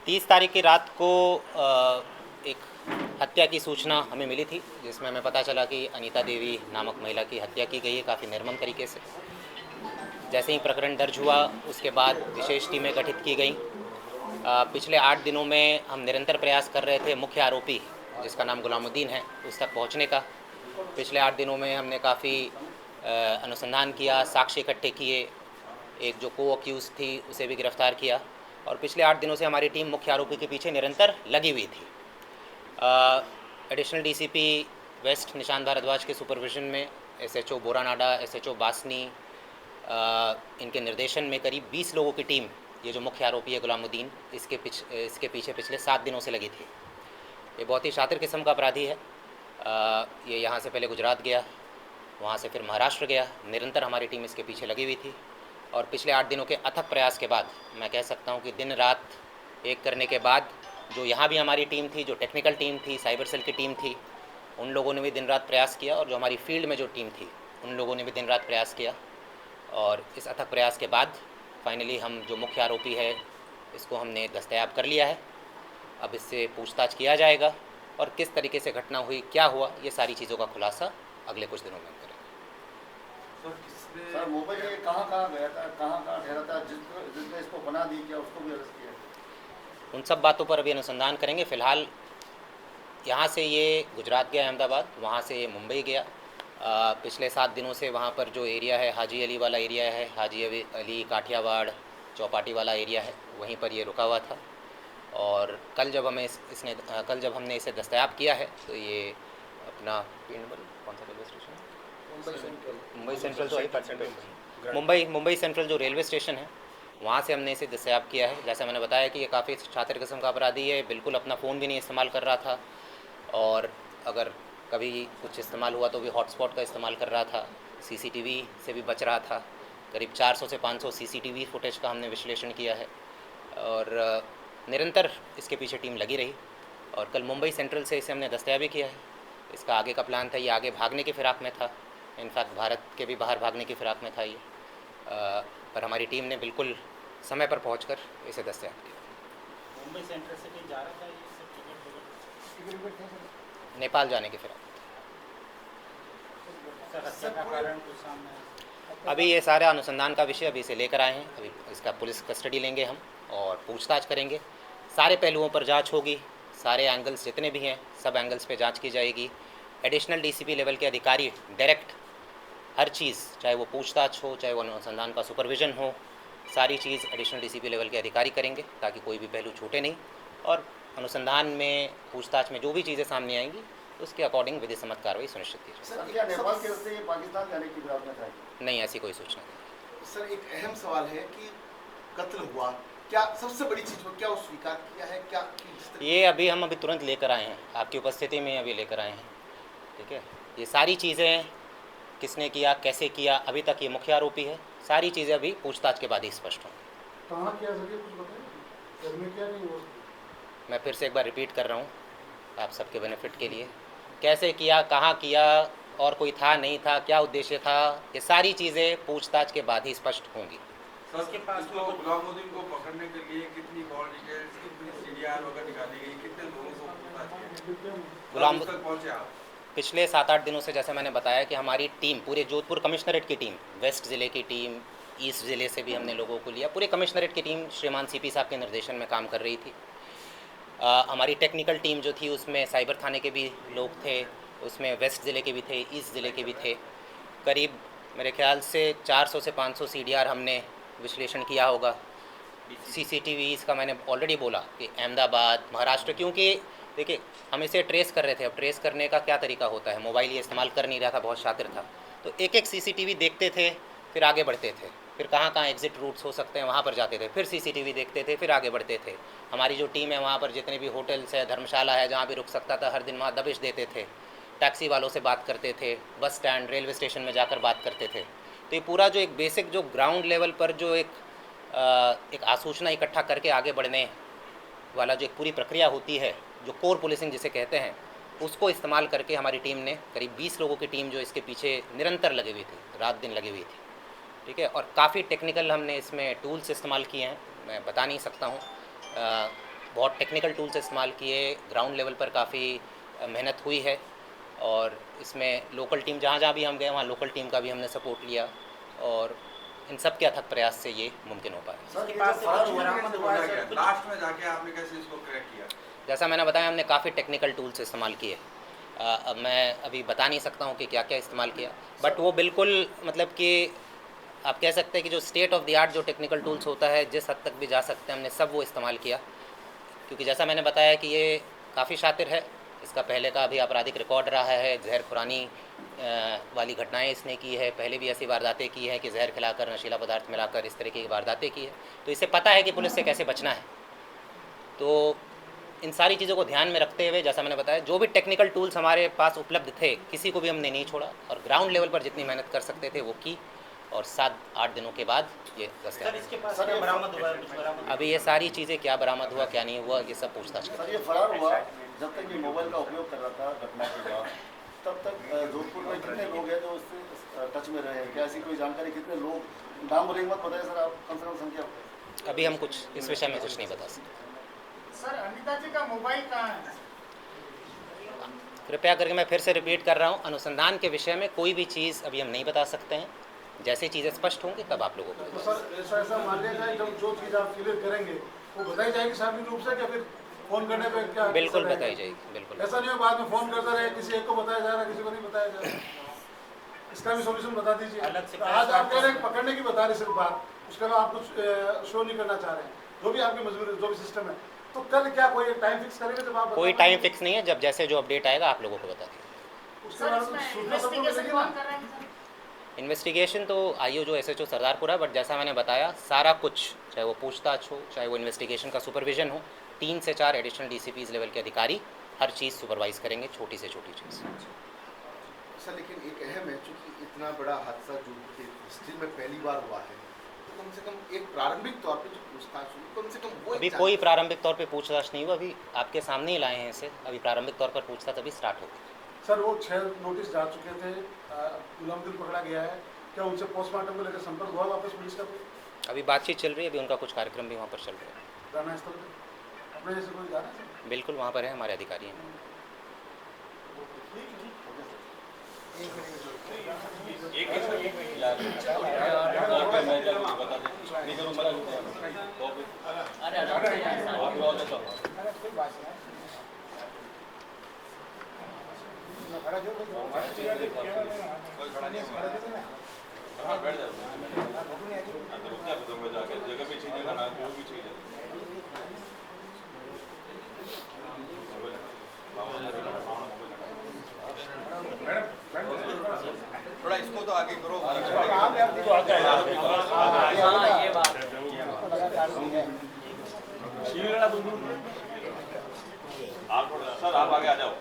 30 तारीख की रात को एक हत्या की सूचना हमें मिली थी, जिसमें हमें पता चला कि अनीता देवी नामक महिला की हत्या की गई है काफ़ी निर्मम तरीके से। जैसे ही प्रकरण दर्ज हुआ उसके बाद विशेष टीमें गठित की गई। पिछले 8 दिनों में हम निरंतर प्रयास कर रहे थे मुख्य आरोपी जिसका नाम गुलामुद्दीन है उस तक पहुंचने का। पिछले 8 दिनों में हमने काफ़ी अनुसंधान किया, साक्ष्य इकट्ठे किए, एक जो को अक्यूज़ थी उसे भी गिरफ्तार किया और पिछले 8 दिनों से हमारी टीम मुख्य आरोपी के पीछे निरंतर लगी हुई थी। Additional DCP west Nishant Bhardwaj के सुपरविजन में एसएचओ बोरानाडा, एसएचओ बासनी, इनके निर्देशन में करीब 20 लोगों की टीम, ये जो मुख्य आरोपी है गुलामुद्दीन, इसके पीछे पिछले 7 दिनों से लगी थी। ये बहुत ही शातिर किस्म का अपराधी है। ये यहाँ से पहले गुजरात गया, वहाँ से फिर महाराष्ट्र गया, निरंतर हमारी टीम इसके पीछे लगी हुई थी और पिछले 8 दिनों के अथक प्रयास के बाद मैं कह सकता हूँ कि दिन रात एक करने के बाद जो यहाँ भी हमारी टीम थी, जो टेक्निकल टीम थी, साइबर सेल की टीम थी, उन लोगों ने भी दिन रात प्रयास किया और जो हमारी फील्ड में जो टीम थी उन लोगों ने भी दिन रात प्रयास किया और इस अथक प्रयास के बाद फाइनली हम जो मुख्य आरोपी है इसको हमने दस्तयाब कर लिया है। अब इससे पूछताछ किया जाएगा और किस तरीके से घटना हुई, क्या हुआ, ये सारी चीज़ों का खुलासा अगले कुछ दिनों में हम करेंगे। सर मोबाइल ये कहाँ गया था, कहाँ ठहरा था, जिसने इसको बना दी, क्या उसको भी अरेस्ट किया? उन सब बातों पर अभी अनुसंधान करेंगे। फ़िलहाल यहाँ से ये गुजरात गया अहमदाबाद, वहाँ से ये मुंबई गया। पिछले 7 दिनों से वहाँ पर जो एरिया है हाजी अली वाला एरिया है, हाजी अली काठियावाड़ चौपाटी वाला एरिया है, वहीं पर ये रुका हुआ था और कल जब हमने इसे दस्तयाब किया है तो ये अपना कौन सा रेलवे स्टेशन है, मुंबई सेंट्रल तो मुंबई सेंट्रल जो रेलवे स्टेशन है वहाँ से हमने इसे दस्तयाब किया है। जैसा मैंने बताया कि ये काफ़ी शातिर किस्म का अपराधी है, बिल्कुल अपना फ़ोन भी नहीं इस्तेमाल कर रहा था और अगर कभी कुछ इस्तेमाल हुआ तो भी हॉटस्पॉट का इस्तेमाल कर रहा था, सीसीटीवी से भी बच रहा था। करीब 400 से 500 सीसीटीवी फुटेज का हमने विश्लेषण किया है और निरंतर इसके पीछे टीम लगी रही और कल मुंबई सेंट्रल से इसे हमने दस्तयाबी किया है। इसका आगे का प्लान था, ये आगे भागने की फ़िराक में था, इनफैक्ट भारत के भी बाहर भागने की फ़िराक में था ये, पर हमारी टीम ने बिल्कुल समय पर पहुंचकर इसे दस्तयाब किया। मुंबई सेंट्रल से कहीं जा रहा था ये नेपाल जाने की फ़िराक। अभी ये सारा अनुसंधान का विषय अभी इसे लेकर आए हैं, अभी इसका पुलिस कस्टडी लेंगे हम और पूछताछ करेंगे। सारे पहलुओं पर जांच होगी, सारे एंगल्स जितने भी हैं सब एंगल्स पे जांच की जाएगी। एडिशनल डीसीपी लेवल के अधिकारी डायरेक्ट हर चीज़, चाहे वो पूछताछ हो, चाहे वो अनुसंधान का सुपरविज़न हो, सारी चीज़ एडिशनल डीसीपी लेवल के अधिकारी करेंगे ताकि कोई भी पहलू छूटे नहीं और अनुसंधान में, पूछताछ में जो भी चीज़ें सामने आएंगी उसके अकॉर्डिंग विधि सम्मत कार्रवाई सुनिश्चित की जाएगी। सर क्या नेपाल के रास्ते पाकिस्तान जाने की फिराक में था? नहीं, ऐसी कोई सूचना नहीं। सर एक अहम सवाल है कि कत्ल हुआ, क्या सबसे बड़ी चीज़ क्या वो स्वीकार किया है, क्या ये अभी तुरंत लेकर आए हैं, आपकी उपस्थिति में अभी लेकर आए हैं, ठीक है। ये सारी चीज़ें किसने किया, कैसे किया, अभी तक ये मुख्य आरोपी है, सारी चीज़ें अभी पूछताछ के बाद ही स्पष्ट होंगी। कहाँ किया सके कुछ बताइए, क्या नहीं हुआ? मैं फिर से एक बार रिपीट कर रहा हूँ आप सबके बेनिफिट के लिए, कैसे किया, कहाँ किया और कोई था नहीं था, क्या उद्देश्य था, ये सारी चीज़ें पूछताछ के बाद ही स्पष्ट होंगी। उसके पास गुलामुद्दीन को पकड़ने के लिए कितनी कॉल डिटेल्स, कितनी सीडीआर वगैरह निकाली गई, कितने लोगों को पूछताछ किया, पहुंचे आप? पिछले 7-8 दिनों से जैसे मैंने बताया कि हमारी टीम, पूरे जोधपुर कमिश्नरेट की टीम, वेस्ट ज़िले की टीम, ईस्ट ज़िले से भी हमने लोगों को लिया, पूरे कमिश्नरेट की टीम श्रीमान सीपी साहब के निर्देशन में काम कर रही थी। हमारी टेक्निकल टीम जो थी उसमें साइबर थाने के भी लोग थे, उसमें वेस्ट ज़िले के भी थे, ईस्ट ज़िले के भी थे। करीब मेरे ख्याल से 400 से 500 सीडीआर हमने विश्लेषण किया होगा। सीसीटीवीज़ का मैंने ऑलरेडी बोला कि अहमदाबाद, महाराष्ट्र, क्योंकि देखिए हम इसे ट्रेस कर रहे थे। अब ट्रेस करने का क्या तरीका होता है, मोबाइल ये इस्तेमाल कर नहीं रहा था, बहुत शातिर था, तो एक एक सीसीटीवी देखते थे, फिर आगे बढ़ते थे, फिर कहाँ कहाँ एग्जिट रूट्स हो सकते हैं वहाँ पर जाते थे, फिर सीसीटीवी देखते थे, फिर आगे बढ़ते थे। हमारी जो टीम है वहाँ पर जितने भी होटल्स है, धर्मशाला है, जहाँ भी रुक सकता था हर दिन वहाँ दबिश देते थे, टैक्सी वालों से बात करते थे, बस स्टैंड, रेलवे स्टेशन में जाकर बात करते थे। तो ये पूरा जो एक बेसिक, जो ग्राउंड लेवल पर जो एक आसूचना इकट्ठा करके आगे बढ़ने वाला जो एक पूरी प्रक्रिया होती है, जो कोर पुलिसिंग जिसे कहते हैं, उसको इस्तेमाल करके हमारी टीम ने, करीब 20 लोगों की टीम जो इसके पीछे निरंतर लगी हुई थी, रात दिन लगी हुई थी, ठीक है। और काफ़ी टेक्निकल हमने इसमें टूल्स इस्तेमाल किए हैं, मैं बता नहीं सकता हूँ, बहुत टेक्निकल टूल्स इस्तेमाल किए, ग्राउंड लेवल पर काफ़ी मेहनत हुई है और इसमें लोकल टीम जहाँ जहाँ भी हम गए वहाँ लोकल टीम का भी हमने सपोर्ट लिया और इन सब के अथक प्रयास से ये मुमकिन हो पाया। सर, इसके ये पास जो से फरार कुछ हुआ है, बरामद हुआ है, लास्ट में जाके आपने कैसे इसको क्रैक किया? जैसा मैंने बताया हमने काफ़ी टेक्निकल टूल्स इस्तेमाल किए। अब मैं अभी बता नहीं सकता हूँ कि क्या क्या इस्तेमाल किया, बट वो बिल्कुल मतलब कि आप कह सकते हैं कि जो स्टेट ऑफ द आर्ट जो टेक्निकल टूल्स होता है जिस हद तक भी जा सकते हैं हमने सब वो इस्तेमाल किया, क्योंकि जैसा मैंने बताया कि ये काफ़ी शातिर है, इसका पहले का भी आपराधिक रिकॉर्ड रहा है, जहर खुरानी वाली घटनाएं इसने की है, पहले भी ऐसी वारदातें की है कि जहर खिलाकर नशीला पदार्थ मिलाकर इस तरह की वारदातें की है, तो इसे पता है कि पुलिस से कैसे बचना है। तो इन सारी चीज़ों को ध्यान में रखते हुए जैसा मैंने बताया जो भी टेक्निकल टूल्स हमारे पास उपलब्ध थे किसी को भी हमने नहीं छोड़ा और ग्राउंड लेवल पर जितनी मेहनत कर सकते थे वो की और 7-8 दिनों के बाद ये सर इसके पास सर, क्या ये बरामद हुआ है, कुछ बरामद? अभी ये सारी चीज़ें क्या बरामद हुआ क्या नहीं हुआ ये सब पूछताछ कर सर, ये फरार हुआ जब तक ये मोबाइल का उपयोग कर रहा था घटना के बाद, तब तक जोधपुर में कितने लोग हैं जो उससे टच में रहे हैं? क्या ऐसी कोई जानकारी, कितने लोग, नाम और मत बताइए सर, आप कम से कम संख्या। अभी हम कुछ इस विषय में कुछ नहीं बता सकते। सर अनिता जी का मोबाइल कहाँ है? कृपया करके मैं फिर से रिपीट कर रहा हूँ, अनुसंधान के विषय में कोई भी चीज़ अभी हम नहीं बता सकते हैं, जैसे चीज़ें स्पष्ट होंगी तब आप लोगों को तो सर ऐसा मान लिया जाए जब जो चीज़ आप क्लियर करेंगे वो बताई जाएगी सार्वजनिक रूप से, क्या फिर फोन करने पे क्या? बिल्कुल कैसा बताई रहेगा? जाएगी, बिल्कुल। ऐसा नहीं हो बाद में फोन करता रहे, किसी एक को बताया जा रहा है किसी को नहीं बताया जा रहा, इसका भी सॉल्यूशन बता दीजिए। अलग से आज आप कह रहे हैं पकड़ने की बता रहे सिर्फ बात, उसके अलावा आप कुछ शो नहीं करना चाह रहे हैं, जो भी आपकी मजबूरी जो भी सिस्टम है, तो कल क्या कोई टाइम फिक्स करेंगे जब आप कोई टाइम फिक्स नहीं है, जब जैसे जो अपडेट आएगा आप लोगों को बता देंगे। उसके सर बाद इसमें सूचना सबको इन्वेस्टिगेशन मिलेगी कौन ना? कर रहे हैं सर? इन्वेस्टिगेशन तो आईओ जो एसएचओ सरदारपुर है, बट जैसा मैंने बताया सारा कुछ चाहे वो पूछताछ हो चाहे वो इन्वेस्टिगेशन का सुपरविजन हो, 3 से 4 एडिशनल डीसीपीज लेवल के अधिकारी हर चीज़ सुपरवाइज करेंगे, छोटी से छोटी चीज़। सर लेकिन एक अहम है, चूंकि इतना बड़ा हादसा जो हिस्ट्री में पहली बार हुआ है, तो कम से कम एक प्रारंभिक तौर पे जो पूछताछ हुई, कम से कम वो अभी कोई प्रारंभिक तौर पे पूछताछ नहीं हुआ, अभी आपके सामने ही लाए हैं इसे, अभी प्रारंभिक तौर पर पूछताछ अभी स्टार्ट होगी। सर वो 6 नोटिस जा चुके थे, गुलामदिल पकड़ा गया है, क्या उनसे पोस्टमार्टम को लेकर संपर्क हुआ वापस पुलिस का? अभी बातचीत चल रही है, अभी उनका कुछ कार्यक्रम भी वहाँ पर चल रहा है। जाना स्थल पे अपने जैसे कोई जाना है? बिल्कुल वहाँ पर है, हमारे अधिकारी हैं। कोई खड़ा नहीं है। हाँ, बैठ जाओ। रुक जा, तो मैं जाके जगह भी चाहिए ना, वो भी चाहिए। थोड़ा इसको तो आगे करो। हाँ ये बात आप सर आप आगे आ जाओ।